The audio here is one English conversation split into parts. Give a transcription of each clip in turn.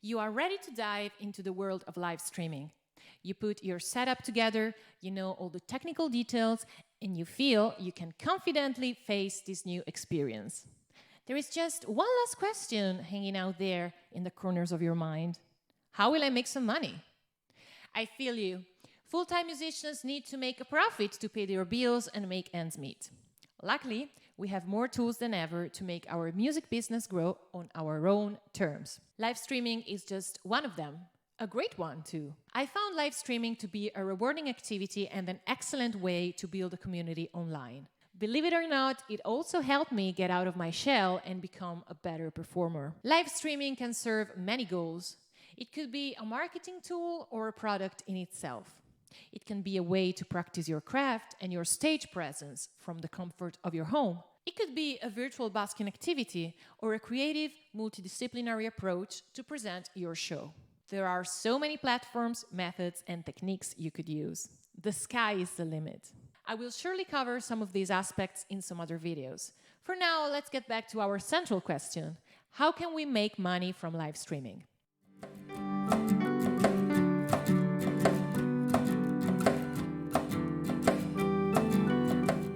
You are ready to dive into the world of live streaming. You put your setup together, you know all the technical details, and you feel you can confidently face this new experience. There is just one last question hanging out there in the corners of your mind. How will I make some money? I feel you. Full-time musicians need to make a profit to pay their bills and make ends meet. Luckily, we have more tools than ever to make our music business grow on our own terms. Live streaming is just one of them. A great one, too. I found live streaming to be a rewarding activity and an excellent way to build a community online. Believe it or not, it also helped me get out of my shell and become a better performer. Live streaming can serve many goals. It could be a marketing tool or a product in itself. It can be a way to practice your craft and your stage presence from the comfort of your home. It could be a virtual basking activity or a creative, multidisciplinary approach to present your show. There are so many platforms, methods, and techniques you could use. The sky is the limit. I will surely cover some of these aspects in some other videos. For now, let's get back to our central question. How can we make money from live streaming?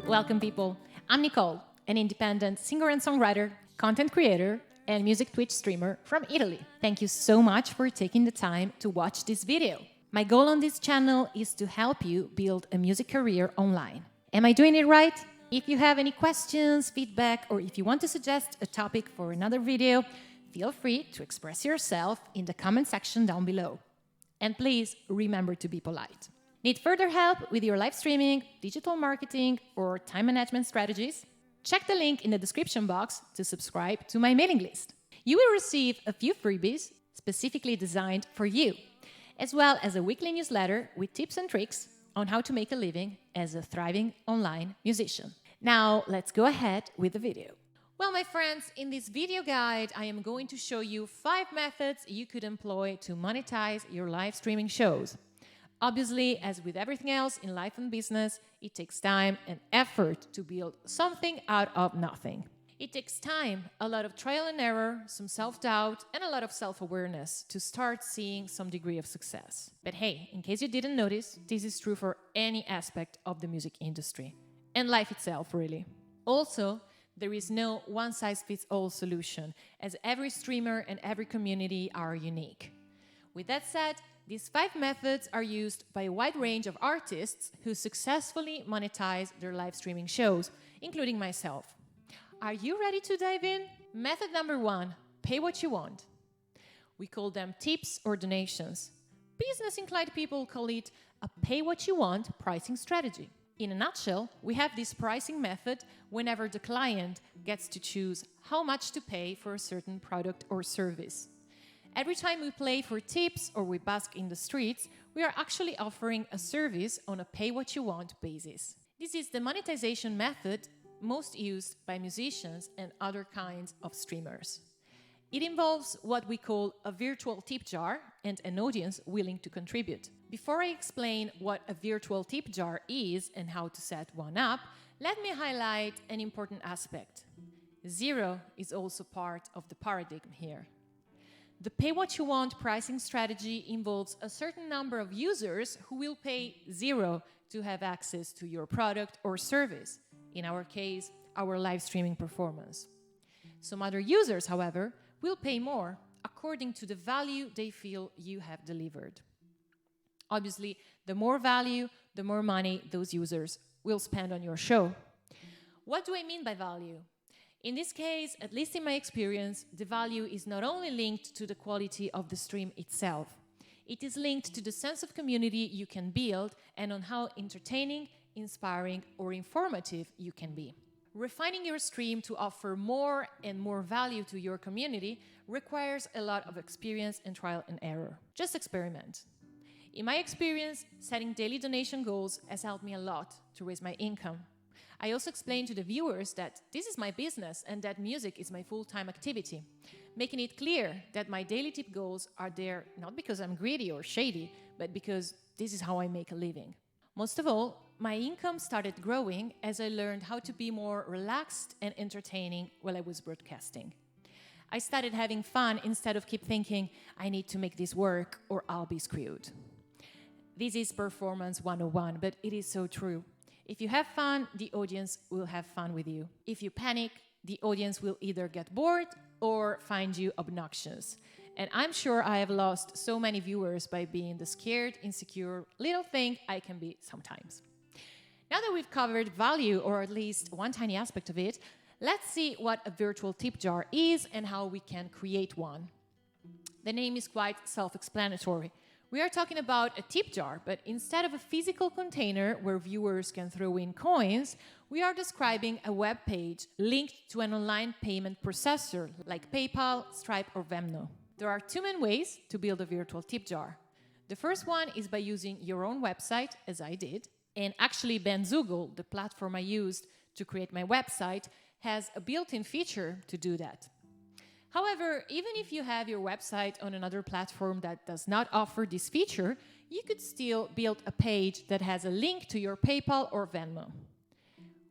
Welcome, people. I'm Nicole, an independent singer and songwriter, content creator, and music Twitch streamer from Italy. Thank you so much for taking the time to watch this video. My goal on this channel is to help you build a music career online. Am I doing it right? If you have any questions, feedback, or if you want to suggest a topic for another video, feel free to express yourself in the comment section down below. And please remember to be polite. Need further help with your live streaming, digital marketing, or time management strategies? Check the link in the description box to subscribe to my mailing list. You will receive a few freebies specifically designed for you, as well as a weekly newsletter with tips and tricks on how to make a living as a thriving online musician. Now, let's go ahead with the video. Well, my friends, in this video guide, I am going to show you 5 methods you could employ to monetize your live streaming shows. Obviously, as with everything else in life and business, it takes time and effort to build something out of nothing. It takes time, a lot of trial and error, some self-doubt, and a lot of self-awareness to start seeing some degree of success. But hey, in case you didn't notice, this is true for any aspect of the music industry, and life itself, really. Also, there is no one-size-fits-all solution, as every streamer and every community are unique. With that said, these 5 methods are used by a wide range of artists who successfully monetize their live streaming shows, including myself. Are you ready to dive in? Method number 1, pay what you want. We call them tips or donations. Business-inclined people call it a pay-what-you-want pricing strategy. In a nutshell, we have this pricing method whenever the client gets to choose how much to pay for a certain product or service. Every time we play for tips or we bask in the streets, we are actually offering a service on a pay-what-you-want basis. This is the monetization method most used by musicians and other kinds of streamers. It involves what we call a virtual tip jar and an audience willing to contribute. Before I explain what a virtual tip jar is and how to set one up, let me highlight an important aspect. Zero is also part of the paradigm here. The pay-what-you-want pricing strategy involves a certain number of users who will pay 0 to have access to your product or service, in our case, our live streaming performance. Some other users, however, will pay more according to the value they feel you have delivered. Obviously, the more value, the more money those users will spend on your show. What do I mean by value? In this case, at least in my experience, the value is not only linked to the quality of the stream itself. It is linked to the sense of community you can build and on how entertaining, inspiring, or informative you can be. Refining your stream to offer more and more value to your community requires a lot of experience and trial and error. Just experiment. In my experience, setting daily donation goals has helped me a lot to raise my income. I also explained to the viewers that this is my business and that music is my full-time activity, making it clear that my daily tip goals are there not because I'm greedy or shady, but because this is how I make a living. Most of all, my income started growing as I learned how to be more relaxed and entertaining while I was broadcasting. I started having fun instead of keep thinking, I need to make this work or I'll be screwed. This is performance 101, but it is so true. If you have fun, the audience will have fun with you. If you panic, the audience will either get bored or find you obnoxious. And I'm sure I have lost so many viewers by being the scared, insecure little thing I can be sometimes. Now that we've covered value, or at least one tiny aspect of it, let's see what a virtual tip jar is and how we can create one. The name is quite self-explanatory. We are talking about a tip jar, but instead of a physical container where viewers can throw in coins, we are describing a web page linked to an online payment processor like PayPal, Stripe, or Venmo. There are two main ways to build a virtual tip jar. The first one is by using your own website, as I did, and actually Benzoogle, the platform I used to create my website, has a built-in feature to do that. However, even if you have your website on another platform that does not offer this feature, you could still build a page that has a link to your PayPal or Venmo.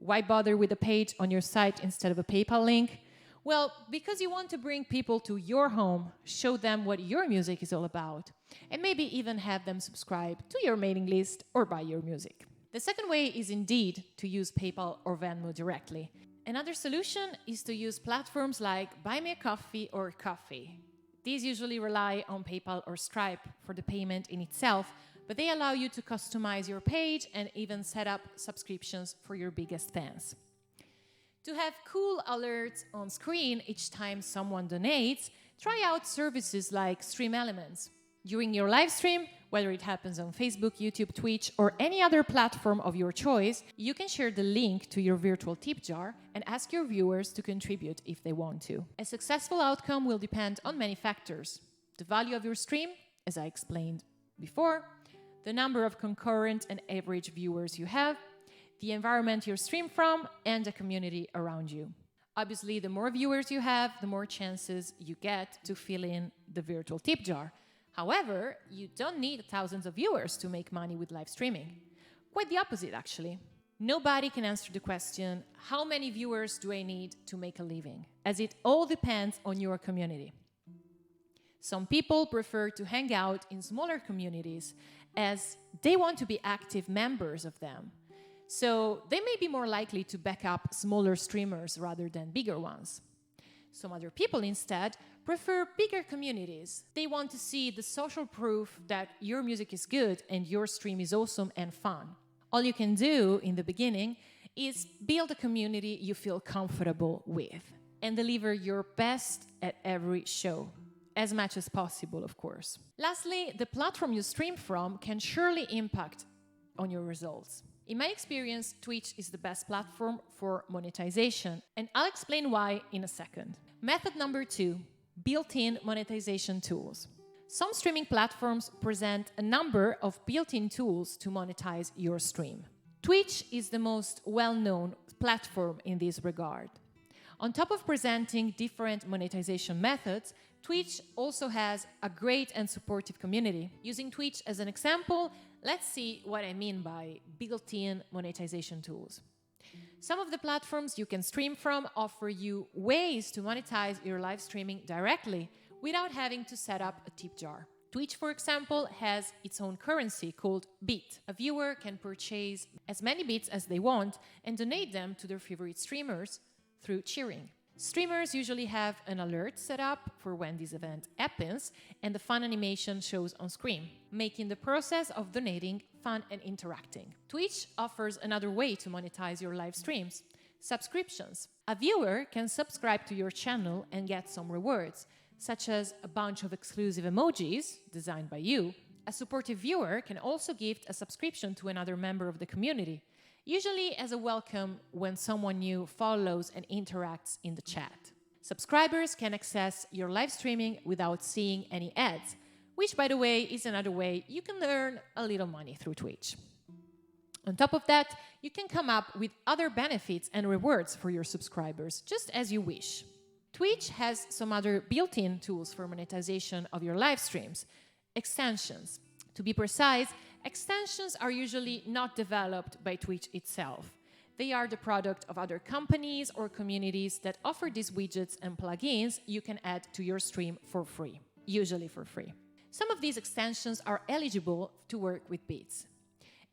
Why bother with a page on your site instead of a PayPal link? Well, because you want to bring people to your home, show them what your music is all about, and maybe even have them subscribe to your mailing list or buy your music. The second way is indeed to use PayPal or Venmo directly. Another solution is to use platforms like Buy Me a Coffee or Coffee. These usually rely on PayPal or Stripe for the payment in itself, but they allow you to customize your page and even set up subscriptions for your biggest fans. To have cool alerts on screen each time someone donates, try out services like Stream Elements. During your live stream, whether it happens on Facebook, YouTube, Twitch, or any other platform of your choice, you can share the link to your virtual tip jar and ask your viewers to contribute if they want to. A successful outcome will depend on many factors: the value of your stream, as I explained before, the number of concurrent and average viewers you have, the environment you stream from, and the community around you. Obviously, the more viewers you have, the more chances you get to fill in the virtual tip jar. However, you don't need thousands of viewers to make money with live streaming. Quite the opposite, actually. Nobody can answer the question, how many viewers do I need to make a living? As it all depends on your community. Some people prefer to hang out in smaller communities as they want to be active members of them. So they may be more likely to back up smaller streamers rather than bigger ones. Some other people instead prefer bigger communities. They want to see the social proof that your music is good and your stream is awesome and fun. All you can do in the beginning is build a community you feel comfortable with and deliver your best at every show, as much as possible, of course. Lastly, the platform you stream from can surely impact on your results. In my experience, Twitch is the best platform for monetization, and I'll explain why in a second. Method number 2, built-in monetization tools. Some streaming platforms present a number of built-in tools to monetize your stream. Twitch is the most well-known platform in this regard. On top of presenting different monetization methods, Twitch also has a great and supportive community. Using Twitch as an example, let's see what I mean by built-in monetization tools. Some of the platforms you can stream from offer you ways to monetize your live streaming directly without having to set up a tip jar. Twitch, for example, has its own currency called bit. A viewer can purchase as many bits as they want and donate them to their favorite streamers through cheering. Streamers usually have an alert set up for when this event happens, and the fun animation shows on screen, making the process of donating fun and interacting. Twitch offers another way to monetize your live streams: subscriptions. A viewer can subscribe to your channel and get some rewards, such as a bunch of exclusive emojis designed by you. A supportive viewer can also gift a subscription to another member of the community, usually as a welcome when someone new follows and interacts in the chat. Subscribers can access your live streaming without seeing any ads, which, by the way, is another way you can earn a little money through Twitch. On top of that, you can come up with other benefits and rewards for your subscribers, just as you wish. Twitch has some other built-in tools for monetization of your live streams. Extensions. To be precise, extensions are usually not developed by Twitch itself. They are the product of other companies or communities that offer these widgets and plugins you can add to your stream for free, usually for free. Some of these extensions are eligible to work with bits.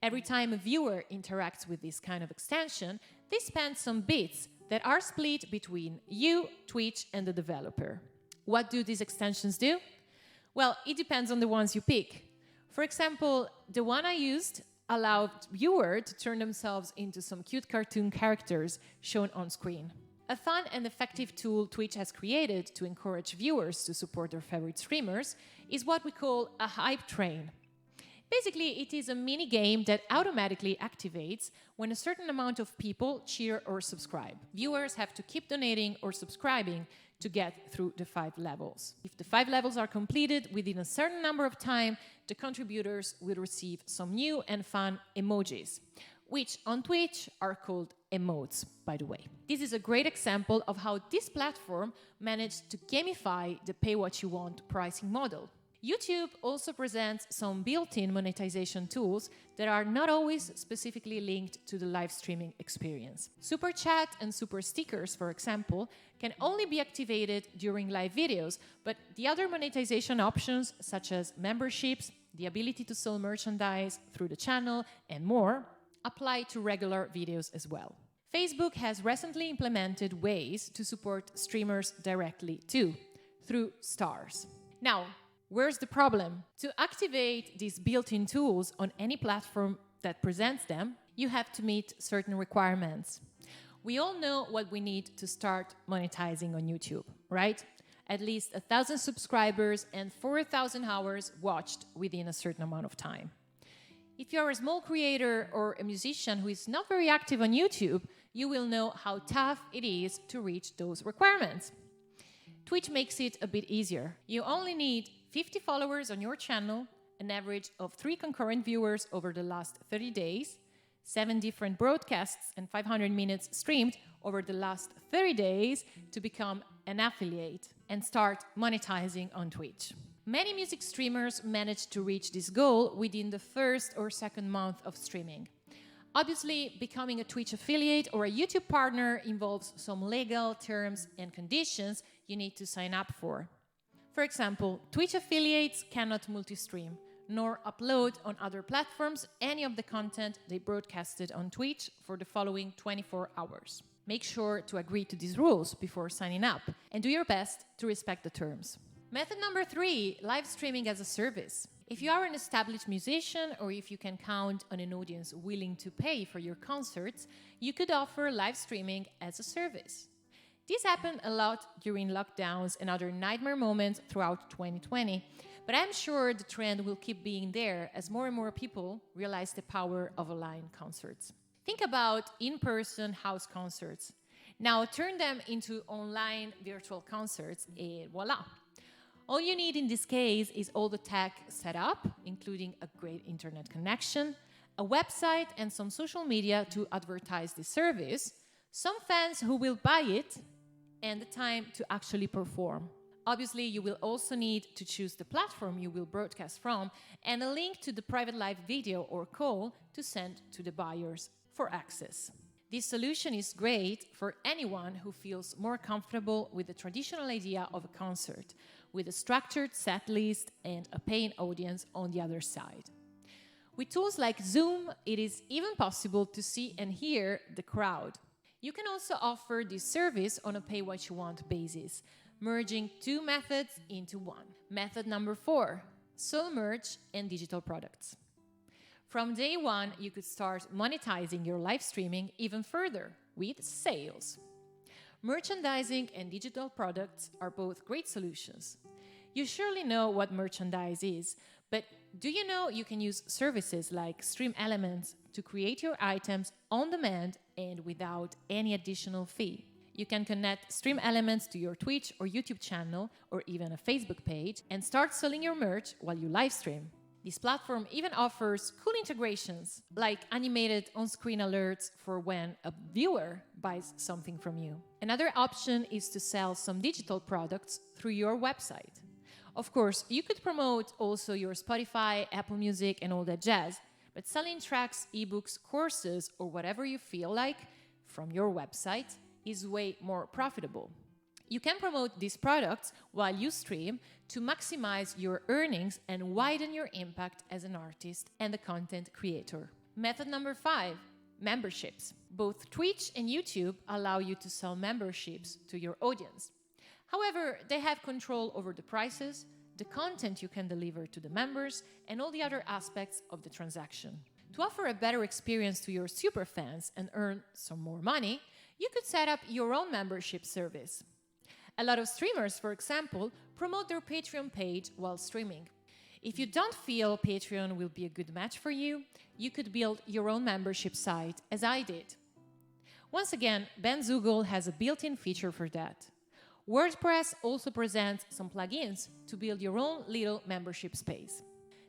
Every time a viewer interacts with this kind of extension, they spend some bits that are split between you, Twitch, and the developer. What do these extensions do? Well, it depends on the ones you pick. For example, the one I used allowed viewers to turn themselves into some cute cartoon characters shown on screen. A fun and effective tool Twitch has created to encourage viewers to support their favorite streamers is what we call a hype train. Basically, it is a mini game that automatically activates when a certain amount of people cheer or subscribe. Viewers have to keep donating or subscribing to get through the 5 levels. If the 5 levels are completed within a certain number of time, the contributors will receive some new and fun emojis, which on Twitch are called emotes, by the way. This is a great example of how this platform managed to gamify the pay-what-you-want pricing model. YouTube also presents some built-in monetization tools that are not always specifically linked to the live streaming experience. Super Chat and Super Stickers, for example, can only be activated during live videos, but the other monetization options, such as memberships, the ability to sell merchandise through the channel, and more, apply to regular videos as well. Facebook has recently implemented ways to support streamers directly too, through stars. Now, where's the problem? To activate these built-in tools on any platform that presents them, you have to meet certain requirements. We all know what we need to start monetizing on YouTube, right? At least 1,000 subscribers and 4,000 hours watched within a certain amount of time. If you're a small creator or a musician who is not very active on YouTube, you will know how tough it is to reach those requirements. Twitch makes it a bit easier. You only need 50 followers on your channel, an average of 3 concurrent viewers over the last 30 days, 7 different broadcasts and 500 minutes streamed over the last 30 days to become an affiliate and start monetizing on Twitch. Many music streamers manage to reach this goal within the first or second month of streaming. Obviously, becoming a Twitch affiliate or a YouTube partner involves some legal terms and conditions you need to sign up for. For example, Twitch affiliates cannot multi-stream, nor upload on other platforms any of the content they broadcasted on Twitch for the following 24 hours. Make sure to agree to these rules before signing up, and do your best to respect the terms. Method number 3, live streaming as a service. If you are an established musician, or if you can count on an audience willing to pay for your concerts, you could offer live streaming as a service. This happened a lot during lockdowns and other nightmare moments throughout 2020, but I'm sure the trend will keep being there as more and more people realize the power of online concerts. Think about in-person house concerts. Now turn them into online virtual concerts, and voila! All you need in this case is all the tech set up, including a great internet connection, a website and some social media to advertise the service, some fans who will buy it, and the time to actually perform. Obviously, you will also need to choose the platform you will broadcast from and a link to the private live video or call to send to the buyers for access. This solution is great for anyone who feels more comfortable with the traditional idea of a concert, with a structured set list and a paying audience on the other side. With tools like Zoom, it is even possible to see and hear the crowd. You can also offer this service on a pay-what-you-want basis, merging 2 methods into one. Method number 4, sell merch and digital products. From day one, you could start monetizing your live streaming even further with sales. Merchandising and digital products are both great solutions. You surely know what merchandise is, but do you know you can use services like Stream Elements to create your items on demand and without any additional fee? You can connect Stream Elements to your Twitch or YouTube channel or even a Facebook page and start selling your merch while you live stream. This platform even offers cool integrations, like animated on-screen alerts for when a viewer buys something from you. Another option is to sell some digital products through your website. Of course, you could promote also your Spotify, Apple Music, and all that jazz, But selling tracks, ebooks, courses, or whatever you feel like from your website is way more profitable. You can promote these products while you stream to maximize your earnings and widen your impact as an artist and a content creator. Method number 5, memberships. Both Twitch and YouTube allow you to sell memberships to your audience. However, they have control over the prices, the content you can deliver to the members, and all the other aspects of the transaction. To offer a better experience to your superfans and earn some more money, you could set up your own membership service. A lot of streamers, for example, promote their Patreon page while streaming. If you don't feel Patreon will be a good match for you, you could build your own membership site, as I did. Once again, Benzoogle has a built-in feature for that. WordPress also presents some plugins to build your own little membership space.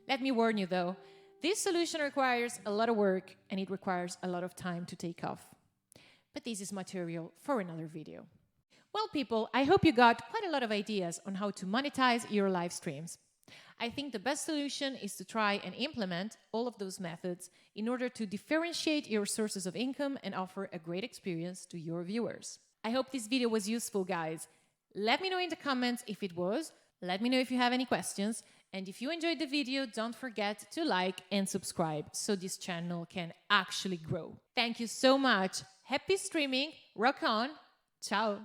Let me warn you though, this solution requires a lot of work and it requires a lot of time to take off. But this is material for another video. Well, people, I hope you got quite a lot of ideas on how to monetize your live streams. I think the best solution is to try and implement all of those methods in order to differentiate your sources of income and offer a great experience to your viewers. I hope this video was useful, guys. Let me know in the comments if it was. Let me know if you have any questions. And if you enjoyed the video, don't forget to like and subscribe so this channel can actually grow. Thank you so much. Happy streaming. Rock on. Ciao.